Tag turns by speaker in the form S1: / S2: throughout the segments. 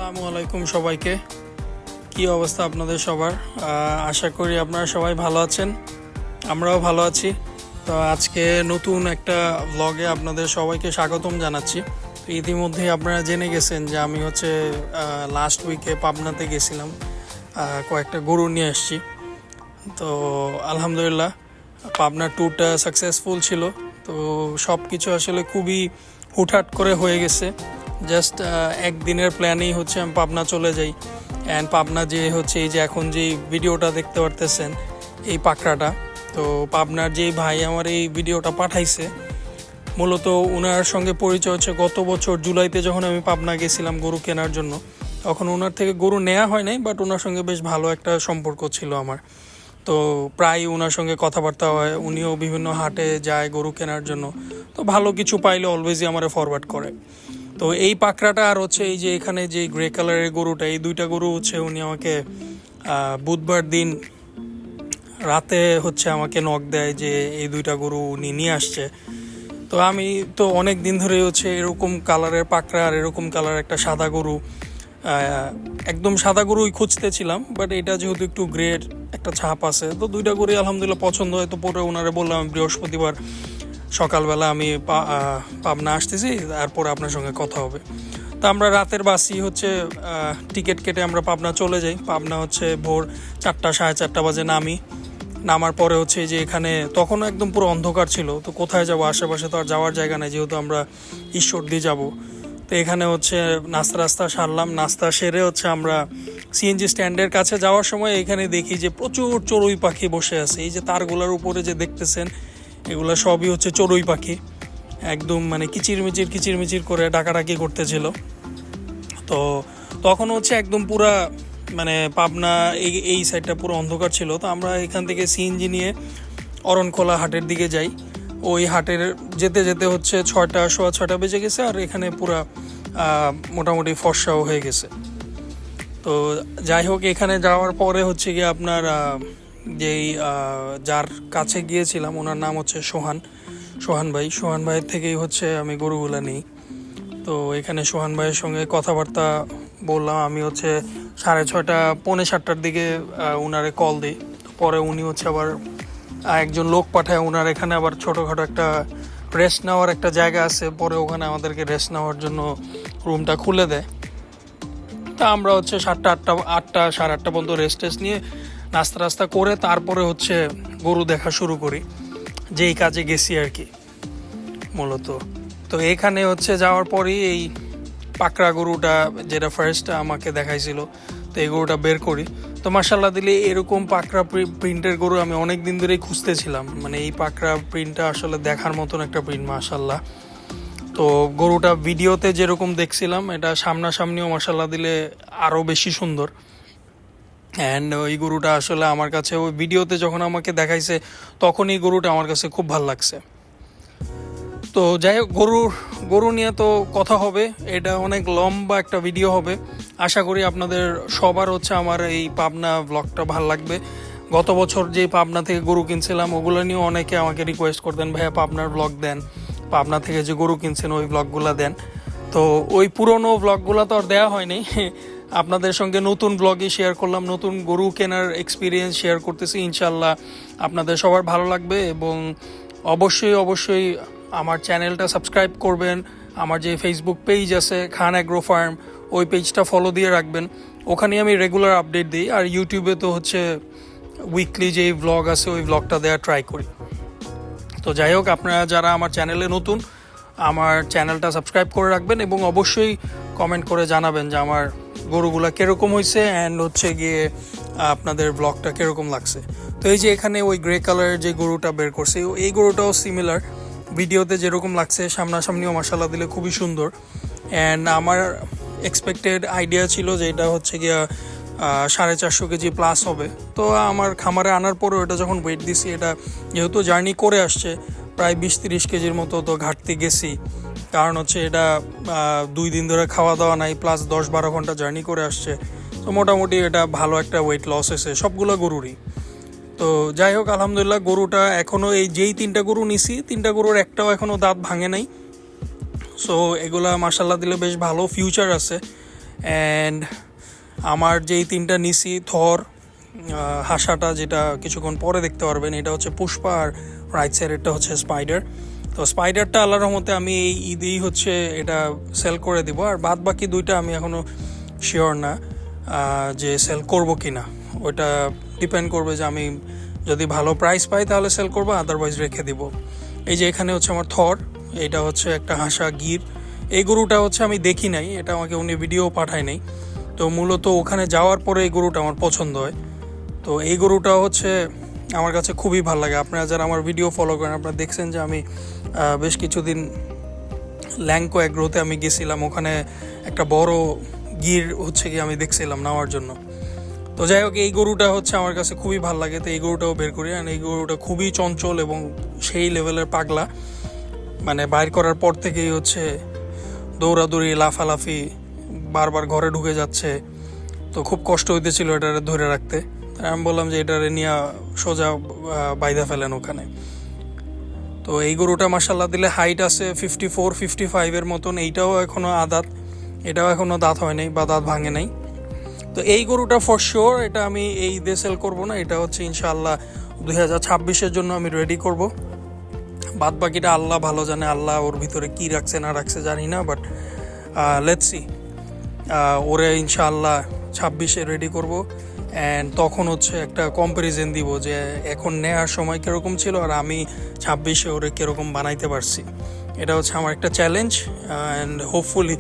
S1: আসসালামু আলাইকুম সবাইকে। কি অবস্থা আপনাদের সবার? আশা করি আপনারা সবাই ভালো আছেন, আমরাও ভালো আছি। তো আজকে নতুন একটা ব্লগে আপনাদের সবাইকে স্বাগতম জানাচ্ছি। তো ইতিমধ্যেই আপনারা জেনে গেছেন যে আমি লাস্ট উইকে পাবনাতে গেছিলাম, কয়েকটা গরু নিয়ে এসেছি। তো আলহামদুলিল্লাহ পাবনার ট্যুরটা সাকসেসফুল ছিল। তো সব কিছু আসলে খুবই হুটহাট করে হয়ে গেছে। জাস্ট একদিনের প্ল্যানেই আমি পাবনা চলে যাই। অ্যান্ড পাবনা এই যে এখন যে ভিডিওটা দেখতে পারতেছেন, এই পাকড়াটা, তো পাবনার যেই ভাই আমার এই ভিডিওটা পাঠাইছে, মূলত ওনার সঙ্গে পরিচয় হচ্ছে গত বছর জুলাইতে যখন আমি পাবনা গেছিলাম গরু কেনার জন্য। তখন ওনার থেকে গরু নেওয়া হয় নাই, বাট ওনার সঙ্গে বেশ ভালো একটা সম্পর্ক ছিল আমার। তো প্রায় ওনার সঙ্গে কথাবার্তা হয়, উনিও বিভিন্ন হাটে যায় গরু কেনার জন্য। তো ভালো কিছু পাইলে অলওয়েজই আমার ফরওয়ার্ড করে। তো এই পাকড়াটা আর এই যে এখানে যে গ্রে কালারের গরুটা, এই দুইটা গরু উনি আমাকে বুধবার দিন রাতে আমাকে নক দেয় যে এই দুইটা গরু উনি নিয়ে আসছে। তো আমি তো অনেক দিন ধরে এরকম কালারের পাকড়া আর এরকম কালারের একটা সাদা গরু, একদম সাদা গরুই খুঁজতেছিলাম, বাট এটা যেহেতু একটু গ্রের একটা ছাপ আছে, তো দুইটা গরুই আলহামদুলিল্লাহ পছন্দ হয়। তো পরে ওনারে বললাম বৃহস্পতিবার সকালবেলা আমি পাবনা আসতেছি, তারপরে আপনার সঙ্গে কথা হবে। তো আমরা রাতের বাসি টিকিট কেটে আমরা পাবনা চলে যাই। পাবনা ভোর 4টা 4:30 বাজে নামার পরে যে এখানে তখনও একদম পুরো অন্ধকার ছিল। তো কোথায় যাব, আশেপাশে তো আর যাওয়ার জায়গা নেই, যেহেতু আমরা ঈশ্বরদী যাব। তো এখানে নাস্তা সারলাম। নাস্তা সেরে আমরা সিএনজি স্ট্যান্ডের কাছে যাওয়ার সময় এখানে দেখি যে প্রচুর চড়ুই পাখি বসে আছে। এই যে তারগুলোর উপরে যে দেখতেছেন, এগুলো সবই চড়ুই পাখি, একদম মানে কিচিরমিচির করে ডাকাডাকি করতেছিল। তো তখন একদম পুরা মানে পাবনা এই সাইডটা পুরো অন্ধকার ছিল। তো আমরা এখান থেকে সিএনজি নিয়ে অরণখোলা হাটের দিকে যাই। ওই হাটের যেতে যেতে 6টা 6:15 বেজে গেছে, আর এখানে পুরা মোটামুটি ফর্সাও হয়ে গেছে। তো যাই হোক, এখানে যাওয়ার পরে গিয়ে আপনার যেই যার কাছে গিয়েছিলাম ওনার নাম সোহান ভাইয়ের থেকেই আমি গরুগুলা নিই। তো এখানে সোহান ভাইয়ের সঙ্গে কথাবার্তা বললাম। আমি 6:30 পৌনে 7টার দিকে ওনারে কল দিই। পরে উনি আবার একজন লোক পাঠায় ওনার এখানে, আবার ছোটোখাটো একটা রেস্ট নেওয়ার একটা জায়গা আছে, পরে ওখানে আমাদেরকে রেস্ট নেওয়ার জন্য রুমটা খুলে দেয়। তা আমরা 7টা 8টা 8:30 পর্যন্ত রেস্ট নিয়ে নাস্তা করে তারপরে গরু দেখা শুরু করি, যেই কাজে গেছি আর কি মূলত। তো এখানে যাওয়ার পরই এই পাকড়া গরুটা, যেটা ফার্স্ট আমাকে দেখাইছিল, তো এই গরুটা বের করি। তো মাশাআল্লাহ দিলে এরকম পাকড়া প্রিন্টের গরু আমি অনেক দিন ধরেই খুঁজতেছিলাম। মানে এই পাকড়া প্রিন্টটা আসলে দেখার মতন একটা প্রিন্ট মাশাআল্লাহ। তো গরুটা ভিডিওতে যেরকম দেখছিলাম, এটা সামনাসামনিও মাশাআল্লাহ দিলে আরও বেশি সুন্দর। অ্যান্ড ওই গরুটা আসলে আমার কাছে ওই ভিডিওতে যখন আমাকে দেখাইছে, তখন এই গরুটা আমার কাছে খুব ভালো লাগছে। তো যাই হোক, গরু নিয়ে তো কথা হবে, এটা অনেক লম্বা একটা ভিডিও হবে। আশা করি আপনাদের সবার আমার এই পাবনা ব্লগটা ভালো লাগবে। গত বছর যে পাবনা থেকে গরু কিনছিলাম, ওগুলো নিয়েও অনেকে আমাকে রিকোয়েস্ট করতেন, ভাইয়া পাবনার ব্লগ দেন, পাবনা থেকে যে গরু কিনছেন ওই ব্লগগুলো দেন। তো ওই পুরনো ব্লগগুলো তো আর দেওয়া হয়নি, আপনাদের সঙ্গে নতুন ব্লগই শেয়ার করলাম, নতুন গরু কেনার এক্সপিরিয়েন্স শেয়ার করতেছি। ইনশাল্লাহ আপনাদের সবার ভালো লাগবে, এবং অবশ্যই আমার চ্যানেলটা সাবস্ক্রাইব করবেন। আমার যে ফেসবুক পেজ আছে খান অ্যাগ্রো ফার্ম, ওই পেজটা ফলো দিয়ে রাখবেন, ওখানে আমি রেগুলার আপডেট দিই। আর ইউটিউবে তো উইকলি যে ব্লগ আছে ওই ব্লগটা দেওয়ার ট্রাই করি। তো যাই হোক, আপনারা যারা আমার চ্যানেলে নতুন, আমার চ্যানেলটা সাবস্ক্রাইব করে রাখবেন, এবং অবশ্যই কমেন্ট করে জানাবেন যে আমার গরুগুলা কীরকম হয়েছে, অ্যান্ড গিয়ে আপনাদের ব্লগটা কীরকম লাগছে। তো এই যে এখানে ওই গ্রে কালারের যে গরুটা বের করছে, এই গরুটাও সিমিলার, ভিডিওতে যেরকম লাগছে সামনাসামনিও মাশাআল্লাহ দিলে খুবই সুন্দর। অ্যান্ড আমার এক্সপেক্টেড আইডিয়া ছিল যে এটা গিয়া 450 কেজি প্লাস হবে। তো আমার খামারে আনার পরেও এটা যখন ওয়েট দিছি, এটা যেহেতু জার্নি করে আসছে প্রায় 20-30 কেজির মতো, তো ঘাটতি গেছি। কারণ এটা 2 দিন ধরে খাওয়া দাওয়া নাই, প্লাস 10-12 ঘন্টা জার্নি করে আসছে। তো মোটামুটি এটা ভালো একটা ওয়েট লস হয়েছে সবগুলো গরুরই। তো যাই হোক, আলহামদুলিল্লাহ গরুটা এখনও যেই 3টা গরু নিছি, 3টা গরুর একটাও এখনও দাঁত ভাঙে নাই। সো এগুলা মাশাআল্লাহ দিলে বেশ ভালো ফিউচার আছে। অ্যান্ড আমার যেই তিনটা নিছি থর, হাসাটা যেটা কিছুক্ষণ পরে দেখতে পারবেন, এটা হচ্ছে পুষ্পা, আর রাইট সাইডেরটা হচ্ছে স্পাইডার। তো স্পাইডারটা আল্লাহর রহমতে আমি এই ঈদেই হচ্ছে এটা সেল করে দিব, আর বাদ বাকি দুইটা আমি এখনও শিওর না যে সেল করব কি না। ওইটা ডিপেন্ড করবে যে আমি যদি ভালো প্রাইস পাই তাহলে সেল করবো, আদারওয়াইজ রেখে দিব। এই যে এখানে হচ্ছে আমার থর, এটা হচ্ছে একটা হাসা গির। এই গরুটা হচ্ছে আমি দেখি নাই, এটা আমাকে উনি ভিডিও পাঠায় নাই। তো মূলত ওখানে যাওয়ার পরে এই গরুটা আমার পছন্দ হয়। তো এই গরুটা হচ্ছে আমার কাছে খুবই ভালো লাগে। আপনারা যারা আমার ভিডিও ফলো করেন আপনারা দেখছেন যে আমি বেশ কিছুদিন ল্যাংকো অ্যাগ্রোতে আমি গেছিলাম, ওখানে একটা বড় গির হচ্ছে কি আমি দেখছিলাম নেওয়ার জন্য। তো যাই হোক, এই গরুটা হচ্ছে আমার কাছে খুবই ভালো লাগে, তো এই গরুটাও বের করি। আর এই গরুটা খুবই চঞ্চল এবং সেই লেভেলের পাগলা, মানে বাইর করার পর থেকেই হচ্ছে দৌড়াদৌড়ি, লাফালাফি, বারবার ঘরে ঢুকে যাচ্ছে। তো খুব কষ্ট হইতেছিল এটারে ধরে রাখতে। আমি বললাম যে এটারে নিয়ে সোজা বাইদা ফেলেন ওখানে। তো এই গরুটা মাশাল্লাহ দিলে হাইট আছে 54-55 মতন। এইটাও এখনও আদাত, এটাও এখনও দাঁত হয় নাই বা দাঁত ভাঙে নাই। তো এই গরুটা ফর শিওর এটা আমি এই ঈদে সেল করবো না, এটা হচ্ছে ইনশাআল্লাহ 2026-এর জন্য আমি রেডি করব। বাদ বাকিটা আল্লাহ ভালো জানে, আল্লাহ ওর ভিতরে কি রাখছে না রাখছে জানি না, বাট লেটস সি। ওরে ইনশাআল্লাহ 26-এ রেডি করব। অ্যান্ড তখন হচ্ছে একটা কম্প্যারিজন দিব যে এখন নেওয়ার সময় কীরকম ছিল আর আমি 26-এ ওরে কীরকম বানাইতে পারছি। এটা হচ্ছে আমার একটা চ্যালেঞ্জ, অ্যান্ড হোপফুলি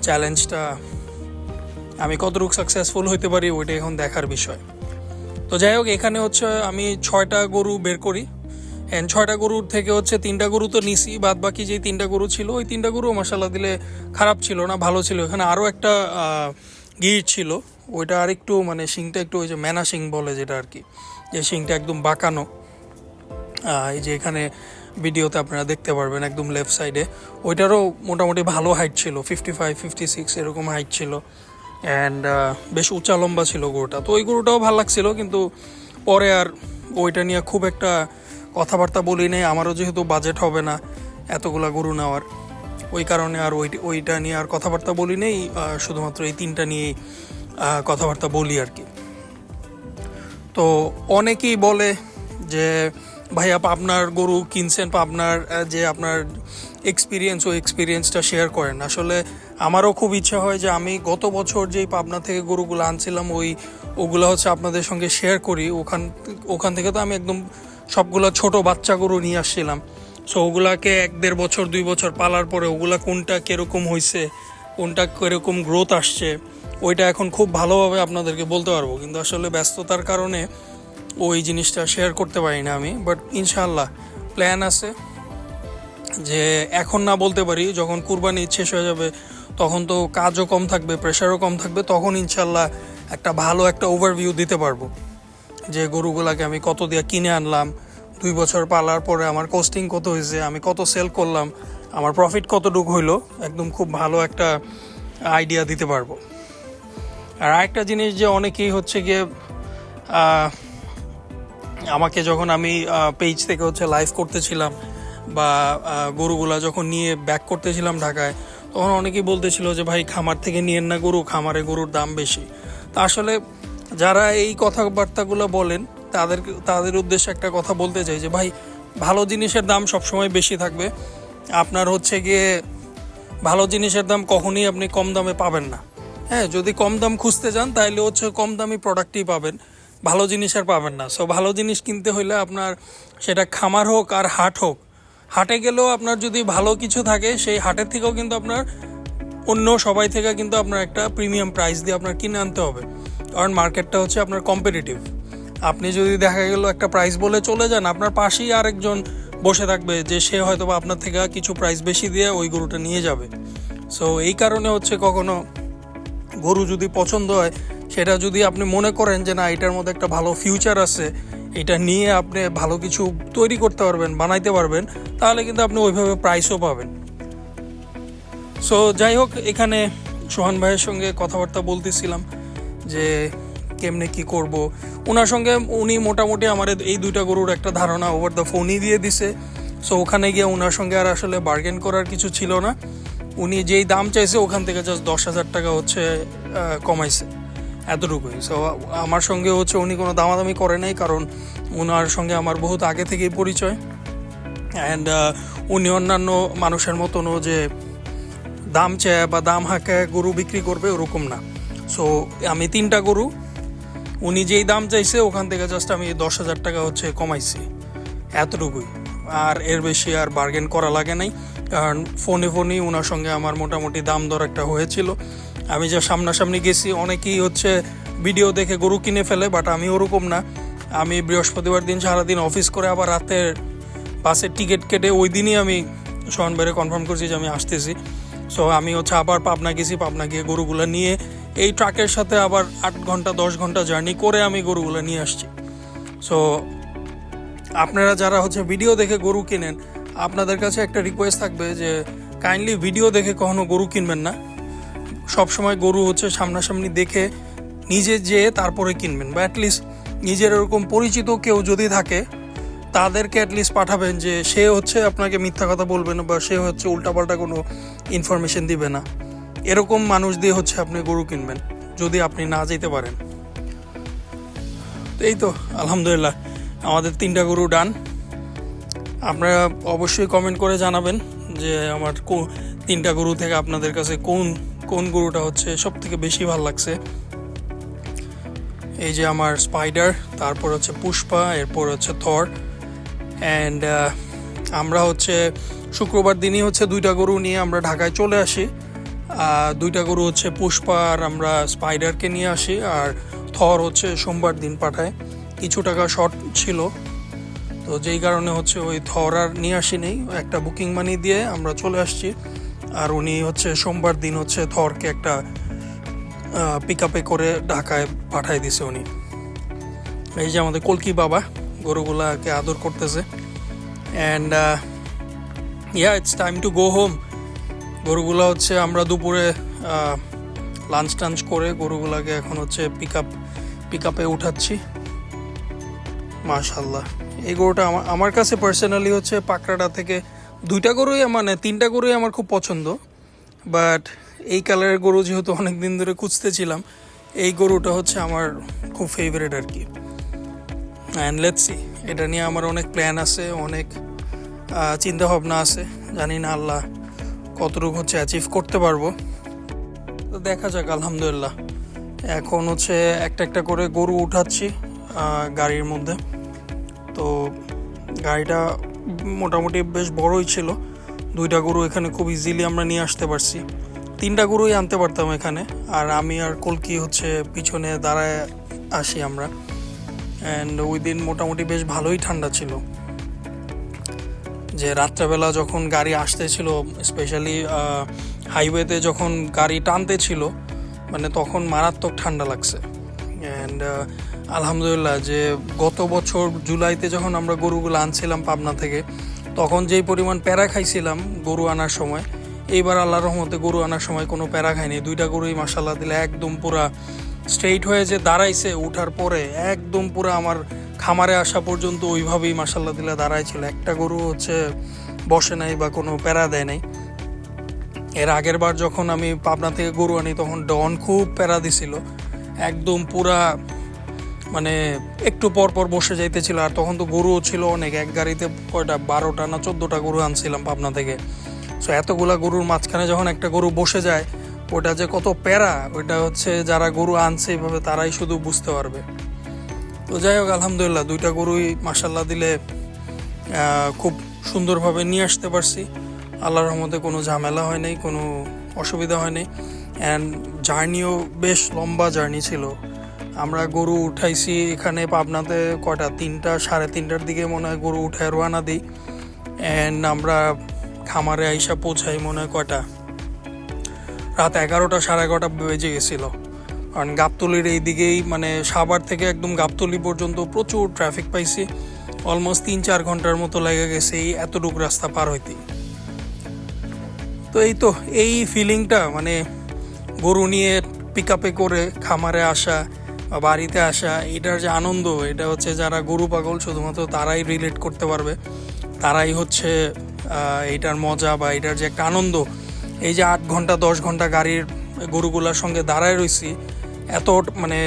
S1: চ্যালেঞ্জটা আমি কতটুকু সাকসেসফুল হইতে পারি ওইটা এখন দেখার বিষয়। তো যাই হোক, এখানে হচ্ছে আমি 6টা গরু বের করি, অ্যান্ড 6টা গরুর থেকে হচ্ছে 3টা গরু তো নিছি, বাদ বাকি যেই 3টা গরু ছিল ওই 3টা গরু মাশাআল্লাহ দিলে খারাপ ছিল না, ভালো ছিল। এখানে আরও একটা গির ছিল, ওইটা আর একটু মানে শিংটা একটু ওই যে ম্যানা শিং বলে যেটা আর কি, যে শিংটা একদম বাঁকানো। এই যে এখানে ভিডিওতে আপনারা দেখতে পারবেন একদম লেফট সাইডে, ওইটারও মোটামুটি ভালো হাইট ছিল, 55-56 এরকম হাইট ছিল। অ্যান্ড বেশ উঁচা লম্বা ছিল গরুটা। তো ওই গরুটাও ভালো লাগছিল, কিন্তু পরে আর ওইটা নিয়ে খুব একটা কথাবার্তা বলি নেই। আমারও যেহেতু বাজেট হবে না এতগুলা গরু নেওয়ার, ওই কারণে আর ওইটা নিয়ে আর কথাবার্তা বলি নেই, শুধুমাত্র এই 3টা নিয়েই কথাবার্তা বলি আর কি। তো অনেকেই বলে যে ভাইয়া আপনার গরু কিনছেন, আপনার যে আপনার এক্সপিরিয়েন্স, ওই এক্সপিরিয়েন্সটা শেয়ার করেন। আসলে আমারও খুব ইচ্ছা হয় যে আমি গত বছর যেই পাবনা থেকে গরুগুলো আনছিলাম ওগুলো হচ্ছে আপনাদের সঙ্গে শেয়ার করি। ওখান থেকে তো আমি একদম সবগুলো ছোট বাচ্চা গরু নিয়ে আসছিলাম। সো ওগুলাকে 1-1.5 বছর 2 বছর পালার পরে ওগুলা কোনটা কীরকম হয়েছে, কোনটা কীরকম গ্রোথ আসছে, ওইটা এখন খুব ভালোভাবে আপনাদেরকে বলতে পারবো। কিন্তু আসলে ব্যস্ততার কারণে ওই জিনিসটা শেয়ার করতে পারি না আমি। বাট ইনশাআল্লাহ প্ল্যান আছে যে এখন না বলতে পারি, যখন কুরবানি শেষ হয়ে যাবে তখন তো কাজও কম থাকবে, প্রেশারও কম থাকবে, তখন ইনশাআল্লাহ একটা ভালো একটা ওভারভিউ দিতে পারবো যে গরুগুলাকে আমি কত দিয়ে কিনে আনলাম, 2 বছর পালার পরে আমার কস্টিং কত হয়েছে, আমি কত সেল করলাম, আমার প্রফিট কতটুকু হইলো, একদম খুব ভালো একটা আইডিয়া দিতে পারবো। আর আরেকটা জিনিস যে অনেকেই হচ্ছে গিয়ে আমাকে যখন আমি পেজ থেকে হচ্ছে লাইভ করতেছিলাম বা গরুগুলা যখন নিয়ে ব্যাক করতেছিলাম ঢাকায়, তখন অনেকেই বলতেছিল যে ভাই খামার থেকে নিয়েন না গরু, খামারে গরুর দাম বেশি। তা আসলে যারা এই কথাবার্তাগুলো বলেন তাদের উদ্দেশ্যে একটা কথা বলতে চাই যে ভাই ভালো জিনিসের দাম সবসময় বেশি থাকবে। আপনার হচ্ছে গিয়ে ভালো জিনিসের দাম কখনোই আপনি কম দামে পাবেন না। হ্যাঁ, যদি কম দাম খুঁজতে যান তাহলে হচ্ছে কম দামি প্রোডাক্টই পাবেন, ভালো জিনিস আর পাবেন না। সো ভালো জিনিস কিনতে হলে আপনার সেটা খামার হোক আর হাট হোক, হাটে গেলেও আপনার যদি ভালো কিছু থাকে সেই হাটের থেকেও কিন্তু আপনার অন্য সবাই থেকে কিন্তু আপনার একটা প্রিমিয়াম প্রাইস দিয়ে আপনার কিনে আনতে হবে, কারণ মার্কেটটা হচ্ছে আপনার কম্পিটিটিভ। আপনি যদি দেখা গেল একটা প্রাইস বলে চলে যান, আপনার পাশেই আরেকজন বসে থাকবে যে সে হয়তো বা আপনার থেকে কিছু প্রাইস বেশি দিয়ে ওই গরুটা নিয়ে যাবে। সো এই কারণে হচ্ছে কখনো গরু যদি পছন্দ হয়, সেটা যদি আপনি মনে করেন যে না এটার মধ্যে একটা ভালো ফিউচার আছে, এটা নিয়ে আপনি ভালো কিছু তৈরি করতে পারবেন, বানাইতে পারবেন, তাহলে কিন্তু আপনি ওইভাবে প্রাইসও পাবেন। সো যাই হোক, এখানে সোহান ভাইয়ের সঙ্গে কথাবার্তা বলতেছিলাম যে কেমনে কি করব। ওনার সঙ্গে উনি মোটামুটি আমার এই 2টা গরুর একটা ধারণা ওভার দ্য ফোনই দিয়ে দিছে। সো ওখানে গিয়ে ওনার সঙ্গে আর আসলে বার্গেন করার কিছু ছিল না। উনি যেই দাম চাইছে ওখান থেকে জাস্ট 10,000 টাকা হচ্ছে কমাইছে, এতটুকুই। সো আমার সঙ্গে হচ্ছে উনি কোনো দামাদামি করে নাই, কারণ ওনার সঙ্গে আমার বহুত আগে থেকেই পরিচয়। অ্যান্ড উনি অন্যান্য মানুষের মতনও যে দাম চায় বা দাম হাঁকায় গরু বিক্রি করবে ওরকম না। সো আমি 3টা গরু, উনি যেই দাম চাইছে ওখান থেকে জাস্ট আমি 10,000 টাকা হচ্ছে কমাইছি, এতটুকুই। আর এর বেশি আর বার্গেন করা লাগে নাই, কারণ ফোনেই ওনার সঙ্গে আমার মোটামুটি দাম দর একটা হয়েছিল। আমি যা সামনাসামনি গেছি, অনেকেই হচ্ছে ভিডিও দেখে গরু কিনে ফেলে, বাট আমি ওরকম না। আমি বৃহস্পতিবার দিন সারাদিন অফিস করে আবার রাতের বাসের টিকিট কেটে ওই দিনই আমি সোহান ভাইরে কনফার্ম করছি যে আমি আসতেছি। সো আমি হচ্ছে আবার পাবনা গেছি, পাবনা গিয়ে গরুগুলো নিয়ে এই ট্রাকের সাথে আবার 8 ঘন্টা 10 ঘন্টা জার্নি করে আমি গরুগুলো নিয়ে আসছি। সো আপনারা যারা হচ্ছে ভিডিও দেখে গরু কিনেন, আপনাদের কাছে একটা রিকোয়েস্ট থাকবে যে কাইন্ডলি ভিডিও দেখে কখনো গরু কিনবেন না। সবসময় গরু হচ্ছে সামনাসামনি দেখে নিজে যেয়ে তারপরে কিনবেন, বা অ্যাটলিস্ট নিজের এরকম পরিচিত কেউ যদি থাকে তাদেরকে অ্যাটলিস্ট পাঠাবেন, যে সে হচ্ছে আপনাকে মিথ্যা কথা বলবে না বা সে হচ্ছে উল্টাপাল্টা কোনো ইনফরমেশন দিবে না। এরকম মানুষ দিয়ে হচ্ছে আপনি গরু কিনবেন যদি আপনি না যেতে পারেন। তো এই তো আলহামদুলিল্লাহ আমাদের 3টা গরু ডান। আপনারা অবশ্যই কমেন্ট করে জানাবেন যে আমার 3টা গরু থেকে আপনাদের কাছে কোন গরুটা হচ্ছে সব থেকে বেশি ভালো লাগছে। এই যে আমার স্পাইডার, তারপর হচ্ছে পুষ্পা, এরপর হচ্ছে থর। অ্যান্ড আমরা হচ্ছে শুক্রবার দিনই হচ্ছে 2টা গরু নিয়ে আমরা ঢাকায় চলে আসি। 2টা গরু হচ্ছে পুষ্পা আর আমরা স্পাইডারকে নিয়ে আসি, আর থর হচ্ছে সোমবার দিন পাঠায়। কিছু টাকা শর্ট ছিল, তো যেই কারণে হচ্ছে ওই থর আর নিয়ে আসি নেই, একটা বুকিং মানি দিয়ে আমরা চলে আসছি। আর উনি হচ্ছে সোমবার দিন হচ্ছে থরকে একটা পিক আপে করে ঢাকায় পাঠাই দিছে উনি। এই যে আমাদের কলকি বাবা গরুগুলাকে আদর করতেছে। And it's time to go home. গরুগুলা হচ্ছে আমরা দুপুরে লাঞ্চ টাঞ্চ করে গরুগুলাকে এখন হচ্ছে পিক আপে উঠাচ্ছি। মাশাল্লাহ, এই গরুটা আমার কাছে পার্সোনালি হচ্ছে পাকড়াটা থেকে 2টা গরুই, মানে 3টা গরুই আমার খুব পছন্দ। বাট এই কালারের গরু যেহেতু অনেক দিন ধরে খুঁজতেছিলাম, এই গরুটা হচ্ছে আমার খুব ফেভারিট আর কি। অ্যান্ড লেটস সি, এটা নিয়ে আমার অনেক প্ল্যান আছে, অনেক চিন্তা ভাবনা আছে। জানি না আল্লাহ কতটুকু হচ্ছে অ্যাচিভ করতে পারবো, তো দেখা যাক। আলহামদুলিল্লাহ এখন হচ্ছে একটা করে গরু উঠাচ্ছি গাড়ির মধ্যে। তো গাড়িটা মোটামুটি বেশ বড়ই ছিল, 2টা গরু এখানে খুব ইজিলি আমরা নিয়ে আসতে পারছি। 3টা গরুই আনতে পারতাম এখানে, আর আমি আর কলকি হচ্ছে পিছনে দাঁড়ায় আসি আমরা। অ্যান্ড ওই দিন মোটামুটি বেশ ভালোই ঠান্ডা ছিল, যে রাত্রেবেলা যখন গাড়ি আসতেছিল, স্পেশালি হাইওয়েতে যখন গাড়ি টানতে ছিল, মানে তখন মারাত্মক ঠান্ডা লাগছে। অ্যান্ড আলহামদুলিল্লাহ যে গত বছর জুলাইতে যখন আমরা গরুগুলো আনছিলাম পাবনা থেকে, তখন যেই পরিমাণ প্যারা খাইছিলাম গরু আনার সময়, এইবার আল্লাহর রহমতে গরু আনার সময় কোনো প্যারা খাইনি। 2টা গরুই মাশাআল্লাহ দিলে একদম পুরা স্ট্রেইট হয়ে যে দাঁড়াইছে, উঠার পরে একদম পুরো আমার খামারে আসা পর্যন্ত ওইভাবেই মাশাআল্লাহ দিলে দাঁড়াইছিল। একটা গরু হচ্ছে বসে নাই বা কোনো প্যারা দেয় নাই। এর আগের বার যখন আমি পাবনা থেকে গরু আনি তখন ডন খুব প্যারা দিছিল, একদম পুরা মানে একটু পর পর বসে যাইতেছিল। আর তখন তো গরুও ছিল অনেক, এক গাড়িতে কয়টা 12টা না 14টা গরু আনছিলাম পাবনা থেকে। সো এতগুলা গরুর মাঝখানে যখন একটা গরু বসে যায়, ওটা যে কত প্যারা, ওইটা হচ্ছে যারা গরু আনছে এইভাবে তারাই শুধু বুঝতে পারবে। তো যাই হোক আলহামদুলিল্লাহ 2টা গরুই মাশাআল্লাহ দিলে খুব সুন্দরভাবে নিয়ে আসতে পারছি। আল্লাহর রহমতে কোনো ঝামেলা হয় নাই, কোনো অসুবিধা হয় নাই। অ্যান্ড জার্নিও বেশ লম্বা জার্নি ছিল। আমরা গরু উঠাইছি এখানে পাবনাতে কয়টা 3টা 3:30টার দিকে মনে হয় গরু উঠায় রওনা দিই। অ্যান্ড আমরা খামারে আইসা পৌঁছাই মনে হয় কয়টা রাত 11টা 11:30 বেজে গেছিলো। কারণ গাবতলির এই দিকেই মানে সাভার থেকে একদম গাবতলি পর্যন্ত প্রচুর ট্রাফিক পাইছি, অলমোস্ট 3-4 ঘন্টার মতো লেগে গেছে এই এতটুকু রাস্তা পার হইতে। তো এই ফিলিংটা মানে গরু নিয়ে পিক আপে করে খামারে আসা বা বাড়িতে আসা, এটার যে আনন্দ, এটা হচ্ছে যারা গরু পাগল শুধুমাত্র তারাই রিলেট করতে পারবে। তারাই হচ্ছে এটার মজা বা এটার যে একটা আনন্দ, এই যে 8 ঘন্টা 10 ঘন্টা গাড়ির গরুগুলার সঙ্গে দাঁড়ায় রয়েছি, এত মানে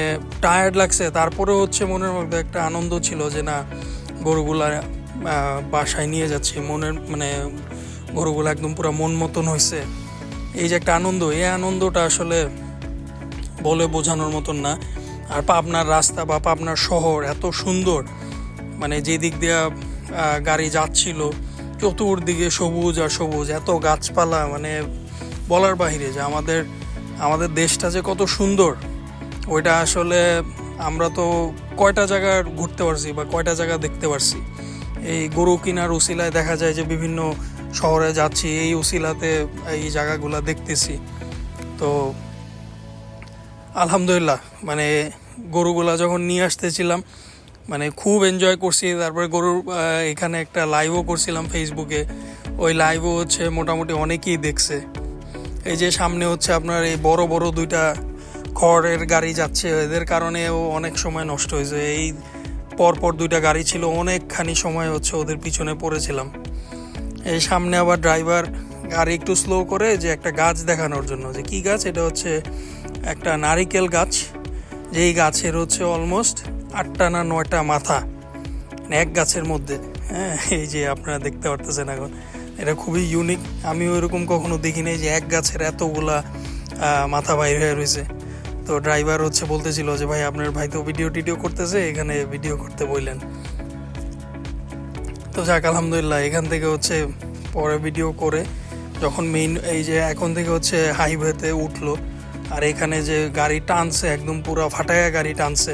S1: টায়ার্ড লাগছে, তারপরে হচ্ছে মনের মধ্যে একটা আনন্দ ছিল যে না গরুগুলা বাসায় নিয়ে যাচ্ছি, মনের মানে গরুগুলো একদম পুরো মন মতন হয়েছে। এই যে একটা আনন্দ, এই আনন্দটা আসলে বলে বোঝানোর মতন না। আর পাবনার রাস্তা বা পাবনার শহর এত সুন্দর, মানে যে দিক দিয়ে গাড়ি যাচ্ছিল চতুর্দিকে সবুজ আর সবুজ, এত গাছপালা, মানে বলার বাহিরে যে আমাদের দেশটা যে কত সুন্দর ওইটা আসলে আমরা তো কয়টা জায়গা ঘুরতে পারছি বা কয়টা জায়গা দেখতে পারছি। এই গরু কিনার উসিলায় দেখা যায় যে বিভিন্ন শহরে যাচ্ছি, এই উসিলাতে এই জায়গাগুলো দেখতেছি। তো আলহামদুলিল্লাহ, মানে গরুগুলা যখন নিয়ে আসতেছিলাম মানে খুব এনজয় করছি। তারপরে গরুর এখানে একটা লাইভও করছিলাম ফেসবুকে, ওই লাইভও হচ্ছে মোটামুটি অনেকেই দেখছে। এই যে সামনে হচ্ছে আপনার এই বড় বড় দুইটা খড়ের গাড়ি যাচ্ছে, এদের কারণেও অনেক সময় নষ্ট হয়েছে। এই পরপর দুইটা গাড়ি ছিল, অনেকখানি সময় হচ্ছে ওদের পিছনে পড়েছিলাম। এই সামনে আবার ড্রাইভার গাড়ি একটু স্লো করে যে একটা গাছ দেখানোর জন্য, যে কি গাছ, এটা হচ্ছে একটা নারিকেল গাছ, যেই গাছের হচ্ছে অলমোস্ট 8টা না 9টা মাথা এক গাছের মধ্যে। হ্যাঁ, এই যে আপনারা দেখতে পারতেছেন এখন, এটা খুবই ইউনিক। আমিও এরকম কখনো দেখিনি যে এক গাছের এতগুলা মাথা বাইর হয়ে রয়েছে। তো ড্রাইভার হচ্ছে বলতেছিল যে ভাই আপনার ভাই তো ভিডিও করতেছে, এখানে ভিডিও করতে বললেন। তো যাক আলহামদুলিল্লাহ, এখান থেকে হচ্ছে পরে ভিডিও করে যখন মেইন এই যে এখন থেকে হচ্ছে হাইওয়েতে উঠলো, আর এখানে যে গাড়ি টানছে একদম পুরো ফাটায়া গাড়ি টানছে,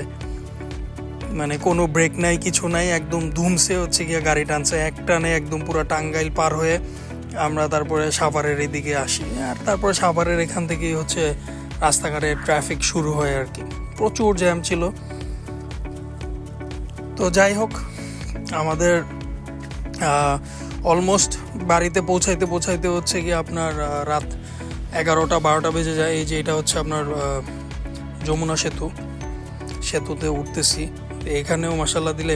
S1: মানে কোনো ব্রেক নাই কিছু নাই, একদম ধুমসে হচ্ছে গিয়ে গাড়ি টানছে এক টানে, একদম পুরো টাঙ্গাইল পার হয়ে আমরা তারপরে সাভারের এদিকে আসি। আর তারপরে সাভারের এখান থেকেই হচ্ছে রাস্তাঘাটে ট্রাফিক শুরু হয় আর কি, প্রচুর জ্যাম ছিল। তো যাই হোক, আমাদের অলমোস্ট বাড়িতে পৌঁছাইতে হচ্ছে কি আপনার রাত 11টা 12টা বেজে যায়। এই যে এটা হচ্ছে আপনার যমুনা সেতুতে উঠতেছি। এখানেও মাশাল্লাহ দিলে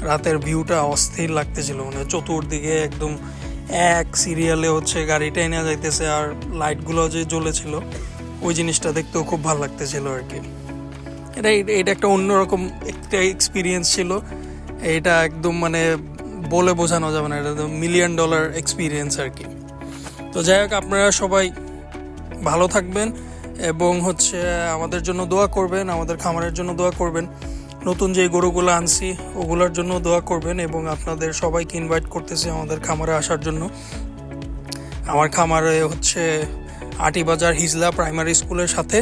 S1: রাতের ভিউটা অস্থির লাগতেছিল, মানে চতুর্দিকে একদম এক সিরিয়ালে হচ্ছে গাড়ি টেনে যাইতেছে, আর লাইটগুলো যে জ্বলেছিল ওই জিনিসটা দেখতেও খুব ভালো লাগতেছিল আর কি। এটা একটা অন্যরকম একটা এক্সপিরিয়েন্স ছিল, এটা একদম মানে বলে বোঝানো যাবে না, এটা তো $1 মিলিয়ন এক্সপিরিয়েন্স আর কি। তো যাই হোক, আপনারা সবাই ভালো থাকবেন এবং হচ্ছে আমাদের জন্য দোয়া করবেন, আমাদের খামারের জন্য দোয়া করবেন। নতুন যে গরুগুলো আনছি ওগুলোর জন্য দোয়া করবেন, এবং আপনাদের সবাইকে ইনভাইট করতেছি আমাদের খামারে আসার জন্য। আমার খামারে হচ্ছে আটিবাজার হিজলা প্রাইমারি স্কুলের সাথে।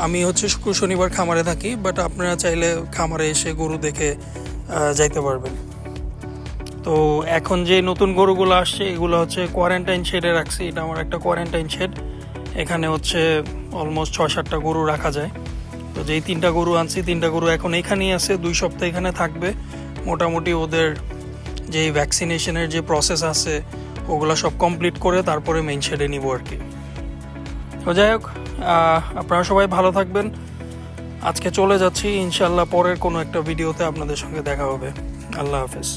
S1: আমি হচ্ছে শুক্র শনিবার খামারে থাকি, বাট আপনারা চাইলে খামারে এসে গরু দেখে যাইতে পারবেন। তো এখন যে নতুন গরুগুলো আসছে এগুলো হচ্ছে কোয়ারেন্টাইন শেডে রাখছি, এটা আমার একটা কোয়ারেন্টাইন শেড। এখানে হচ্ছে অলমোস্ট 6-7টা গরু রাখা যায়। তো যেই 3টা গরু আনছি 3টা গরু এখন এখানেই আছে, 2 সপ্তাহ এখানে থাকবে। মোটামুটি ওদের যে ভ্যাকসিনেশনের যে প্রসেস আছে ওগুলো সব কমপ্লিট করে তারপরে মেইন শেডে নিব আর কি। তো যাই হোক, আপনারা সবাই ভালো থাকবেন। আজকে চলে যাচ্ছি, ইনশাল্লাহ পরের কোনো একটা ভিডিওতে আপনাদের সঙ্গে দেখা হবে। আল্লাহ হাফেজ।